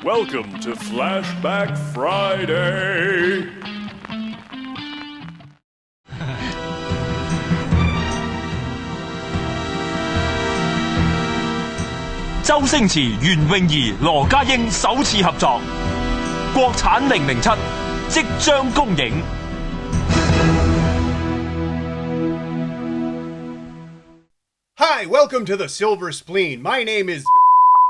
Welcome to Flashback Friday. 周星馳、袁詠儀、羅家英首次合作，國產007即將公映。Hi, welcome to the Silver Spleen. My name is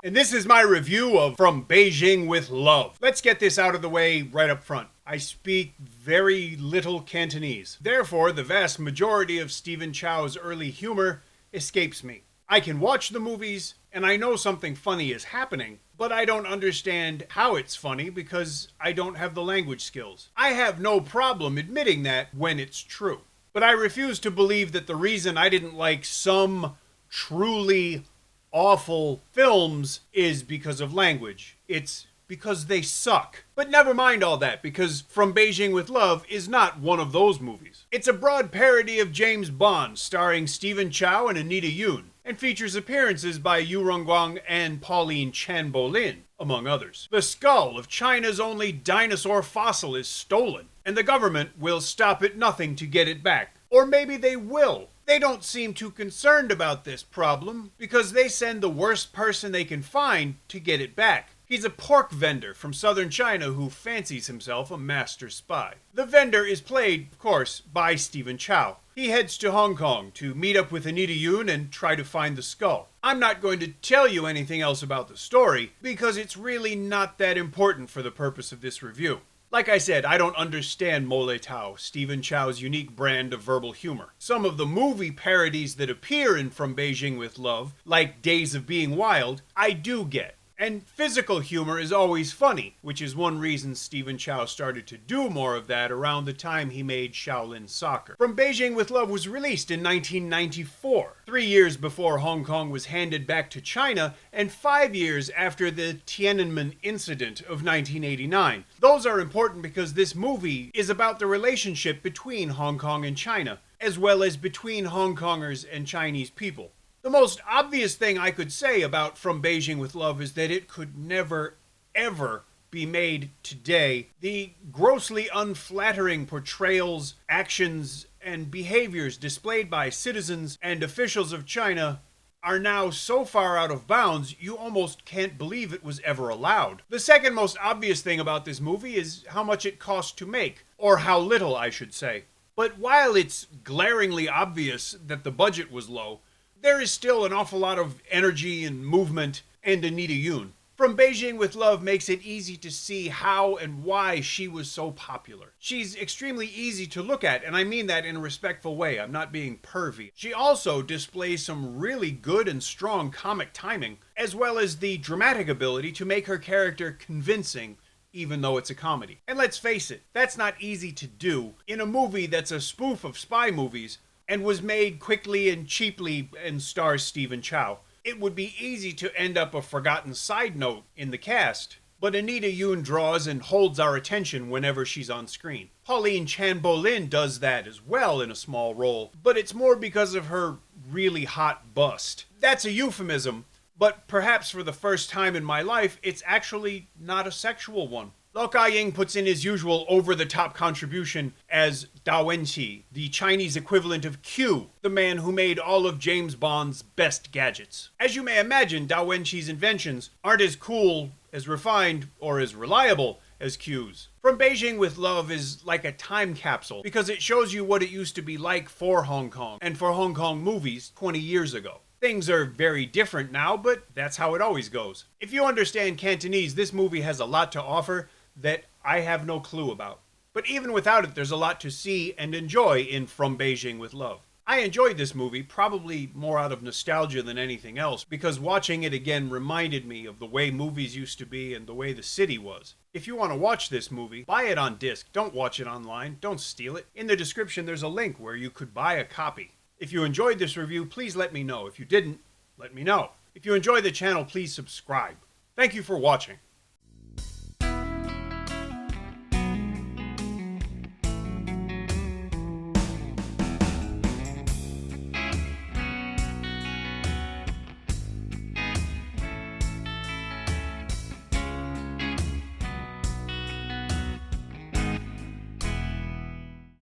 and this is my review of From Beijing with Love. Let's get this out of the way right up front. I speak very little Cantonese. Therefore, the vast majority of Stephen Chow's early humor escapes me. I can watch the movies, and I know something funny is happening, but I don't understand how it's funny because I don't have the language skills. I have no problem admitting that when it's true. But I refuse to believe that the reason I didn't like some truly awful films is because of language. It's because they suck. But never mind all that, because From Beijing with Love is not one of those movies. It's a broad parody of James Bond, starring Stephen Chow and Anita Yoon, and features appearances by Yu Rongguang and Pauline Chan-Bolin, among others. The skull of China's only dinosaur fossil is stolen, and the government will stop at nothing to get it back. Or maybe they will. They don't seem too concerned about this problem, because they send the worst person they can find to get it back. He's a pork vendor from southern China who fancies himself a master spy. The vendor is played, of course, by Stephen Chow. He heads to Hong Kong to meet up with Anita Yoon and try to find the skull. I'm not going to tell you anything else about the story, because it's really not that important for the purpose of this review. Like I said, I don't understand Mole Tao, Stephen Chow's unique brand of verbal humor. Some of the movie parodies that appear in From Beijing with Love, like Days of Being Wild, I do get. And physical humor is always funny, which is one reason Stephen Chow started to do more of that around the time he made Shaolin Soccer. From Beijing with Love was released in 1994, 3 years before Hong Kong was handed back to China, and 5 years after the Tiananmen incident of 1989. Those are important because this movie is about the relationship between Hong Kong and China, as well as between Hong Kongers and Chinese people. The most obvious thing I could say about From Beijing with Love is that it could never, ever be made today. The grossly unflattering portrayals, actions, and behaviors displayed by citizens and officials of China are now so far out of bounds, you almost can't believe it was ever allowed. The second most obvious thing about this movie is how much it cost to make, or how little, I should say. But while it's glaringly obvious that the budget was low, there is still an awful lot of energy and movement and Anita Yoon. From Beijing with Love makes it easy to see how and why she was so popular. She's extremely easy to look at, and I mean that in a respectful way. I'm not being pervy. She also displays some really good and strong comic timing, as well as the dramatic ability to make her character convincing, even though it's a comedy. And let's face it, that's not easy to do in a movie that's a spoof of spy movies and was made quickly and cheaply and stars Stephen Chow. It would be easy to end up a forgotten side note in the cast, but Anita Yoon draws and holds our attention whenever she's on screen. Pauline Chan-Bolin does that as well in a small role, but it's more because of her really hot bust. That's a euphemism, but perhaps for the first time in my life, it's actually not a sexual one. Lo Ka-ying puts in his usual over-the-top contribution as Da Wenqi, the Chinese equivalent of Q, the man who made all of James Bond's best gadgets. As you may imagine, Da Wenqi's inventions aren't as cool, as refined, or as reliable as Q's. From Beijing with Love is like a time capsule, because it shows you what it used to be like for Hong Kong, and for Hong Kong movies 20 years ago. Things are very different now, but that's how it always goes. If you understand Cantonese, this movie has a lot to offer that I have no clue about. But even without it, there's a lot to see and enjoy in From Beijing with Love. I enjoyed this movie, probably more out of nostalgia than anything else, because watching it again reminded me of the way movies used to be and the way the city was. If you want to watch this movie, buy it on disc. Don't watch it online. Don't steal it. In the description, there's a link where you could buy a copy. If you enjoyed this review, please let me know. If you didn't, let me know. If you enjoy the channel, please subscribe. Thank you for watching.